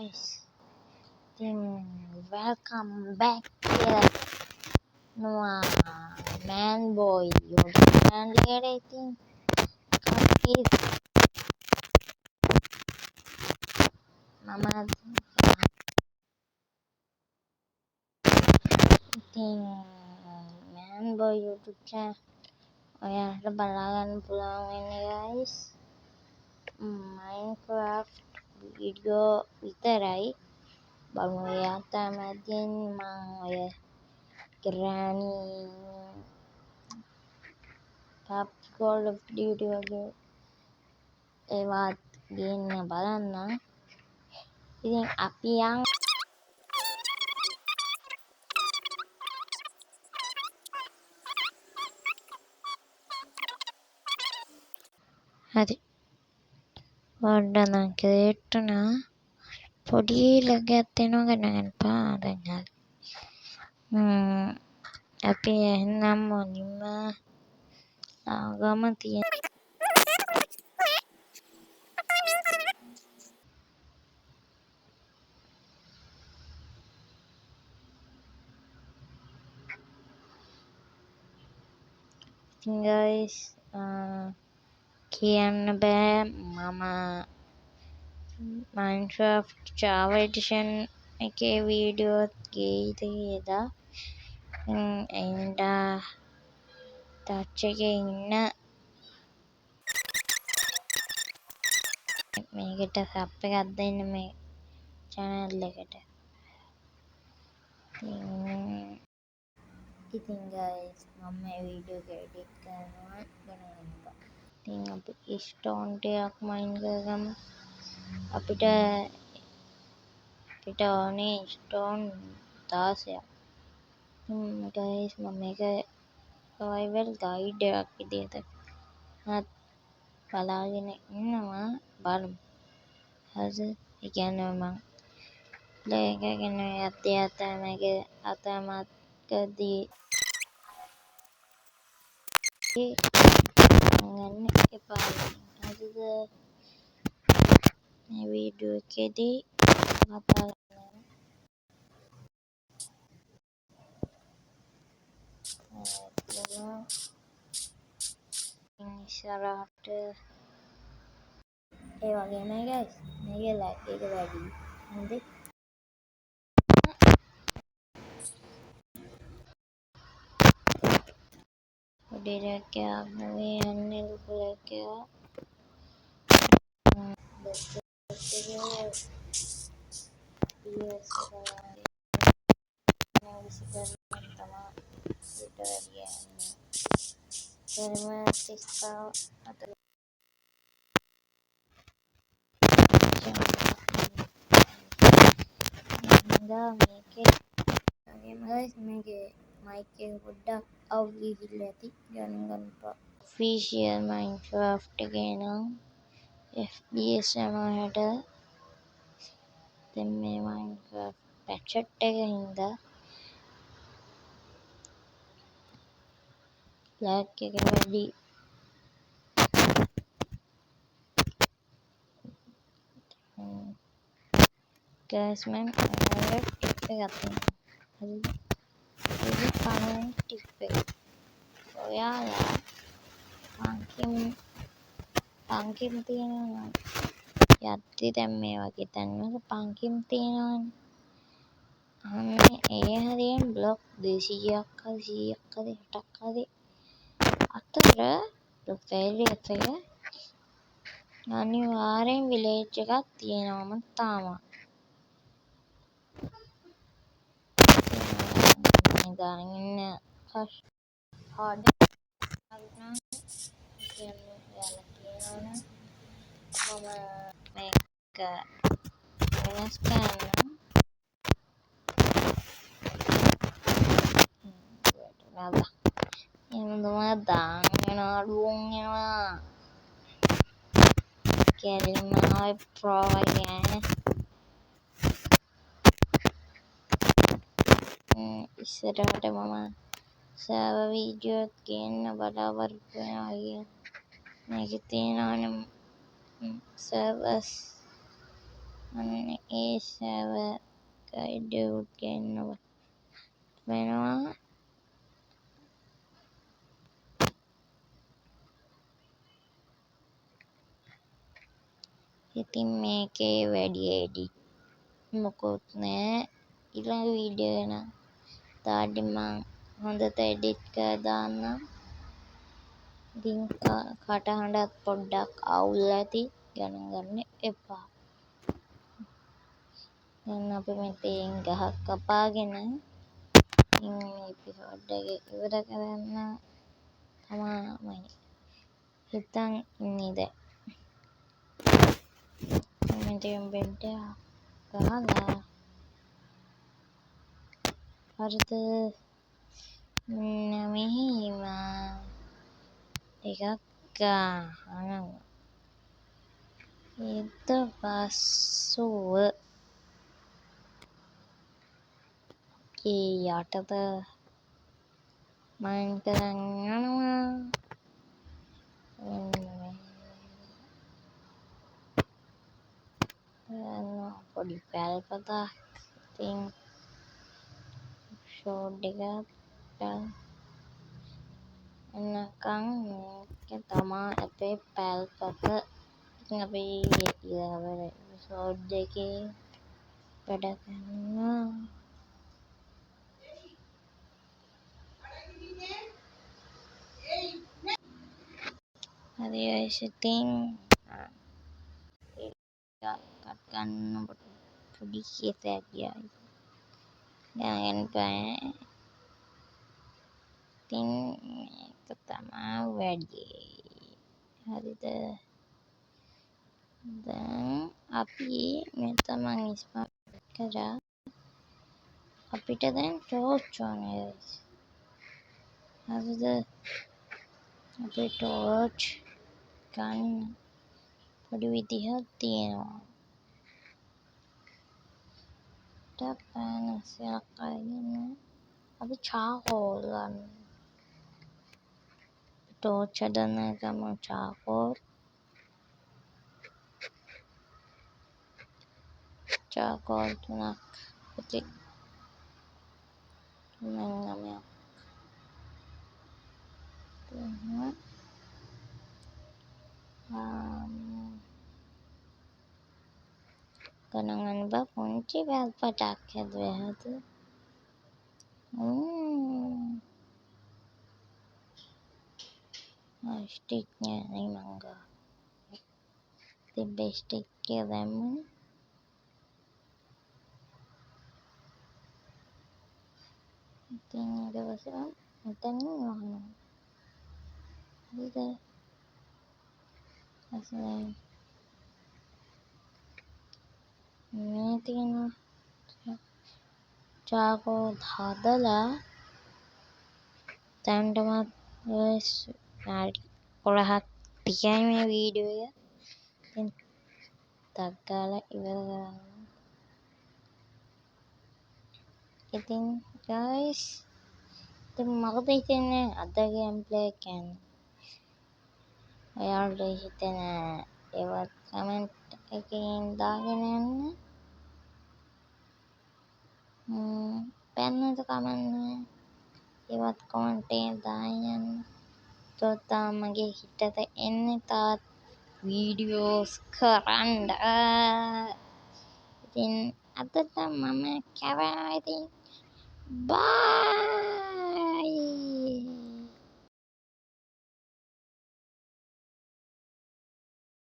guys, ඉතින් welcome back කියලා man boy YouTube channel එකට ඉතින් කට්ටිය මම ඉතින් man boy YouTube channel ඔයාලට බලා ගන්න පුළුවන් වෙන්නේ guys Minecraft වීඩියෝ විතරයි බලමු යාතා මැදින් මම ඔය granny pub Call of Duty වගේ ඒවත් ගේන්න බලන්න ඉතින් අපි යන් හරි වඩන කෙට්ටනා පොඩි ලගයක් දෙනවා ගන්න පාරෙන් හරි අපි එහෙනම් මොනින්ම ආගම තියෙන guys කියන්න බෑ මම Minecraft Java Edition එකේ වීඩියෝ ගේයිද කියලා එන්ඩා ටච් එකේ ඉන්න මේකට සබ් එකක් දෙන්න මේ channel එකට ඉතින් guys මම මේ වීඩියෝ එක edit කරනවා ගණන් ඉතින් අපි stone ටිකක් mine කරගමු අපිට ඕනේ stone 16ක් guys මම මේක survival guide එකක් විදිහට බලාගෙන ඉන්නවා බලමු හරිද ඒ කියන්නේ මම ප්ලේ එකගෙන යද්දී අතමත්කදී ගන්න එපා හරිද මේ වීඩියෝ එකේදී කතා කරනවා ඉස්සරහට ඒ වගේමයි guys මේකේ lag එක වැඩි හරිද පොඩි lag එකක් නෙවෙයි යන්නේ ලොකු lag එකක් මේකේ mic එක පොඩ්ඩක් අවුල් ගිහිල්ලා ඇති ගණන් ගන්නපා official Minecraft එකේ නම් FPS යනකොට දැන් මේ Minecraft patch එකේ හින්දා lag එක වැඩි guys මම ඔයාලට ටිප් එකක් දෙන්නම් හරිද ඒක පළවෙනි ටිප් එක ඔයාලා පංකිම් තියෙනවා යද්දි දැන් මේ වගේ තැන්වල පංකිම් තියෙනවානේ අන්න ඒ හරියෙන් බ්ලොක් 200ක් හරි 100ක් හරි 60ක් හරි අතර බ්ලොක් වේරියස් එක අනිවාර්යෙන් විලේජ් එකක් තියෙනවම තාම දාගෙන ඉන්න හොඩ අරුණා කියන්නේ යාලා කියනවනේ මම මේක වෙනස් කරන්න නේද එමුදම දාගෙන අඩුවුන් යනවා කෙලින්ම ආයි ප්‍රෝ වගේ ඉස්සරහට මම සර්වර් වීඩියෝ ගේන්න බලාපොරොත්තු වෙනවා කියලා මේකේ තියෙනවනේ සර්වර්ස් අන්න ඒ සර්වර් ගයිඩ් ගන්නව වෙනවා. ඉතින් මේකේ වැඩි එඩිට් මොකුත් නෑ. ඊළඟ වීඩියෝ එක නම් තාඩි මං හොඳට එඩිට් කරලා දාන්නම්. ඉතින් කටහඬත් පොඩ්ඩක් අවුල් ඇති ගණන් ගන්න එපා. දැන් අපි මෙතෙන් ගහක් කපාගෙන ඉතින් මේ එපිසෝඩ් එක ඉවර කරන්න තමයි හිතන් ඉන්නේ දැන්. මෙතෙන් බෙඩ් එක ගහලා හරිද මෙහෙම එකක් ගහනවා. ඊට පස්සුව යටට මයින් කරන් යනවා. පොඩි පැල්පතක්. ඉතින් ෂෝට් එකක් එනකන් මේක තමා අපේ පැල්පත. ඉතින් අපි ඊළඟ එපිසෝඩ් එකේ වැඩ කරනවා. හරි guys, ඉතින් කට් ගන්නකොට පොඩි කේසයක් ගියා. දැනගන්න බෑ. ඉතින් මේක තමා වැඩේ. හරිද? දැන් අපි මෙතන ඉස්මතු කරා. අපිට දැන් ටෝච් ඕනේ guys. හරිද? අපි ටෝච් ගන්න පොඩි විදිහක් තියෙනවා. පැනසයක් අරගෙන අපි චාකෝල් ගන්න. ටෝච් හදන්න ගමු චාකෝල්. චාකෝල් 3ක් පුතේ. 9ක්. ගණන් බා පුංචි වැල්පටක් හැදුවේ හද. ස්ටික් නෑ මංගා. තිබ්බේ ස්ටික් එක දැම්මනේ. ඉතින් ඊට පස්සේ මෙතනින් වහනවා. හරිද? අසලයි මේ තියෙන චාකෝල් හදලා දැන්ටමත් විනාඩි 15ක් තියයි මේ වීඩියෝ එක. ඉතින් ටක් ගාලා ඉවර කරන්න. ඉතින් guys, ඉතින් මොකද හිතන්නේ අද ගේම් ප්ලේ කියන්නේ? ඔයාලට හිතෙන ඒවත් කමෙන්ට් එකකින් දාගෙන යන්න. පැන්නට කමන්නේ. ඒවත් කමෙන්ට් එකෙන් දාගෙන යන්න. එතකොට මගේ හිතට එන්නේ තාත් වීඩියෝස් කරන්න. ඉතින් අදට මම කැවනා ඉතින් බයි.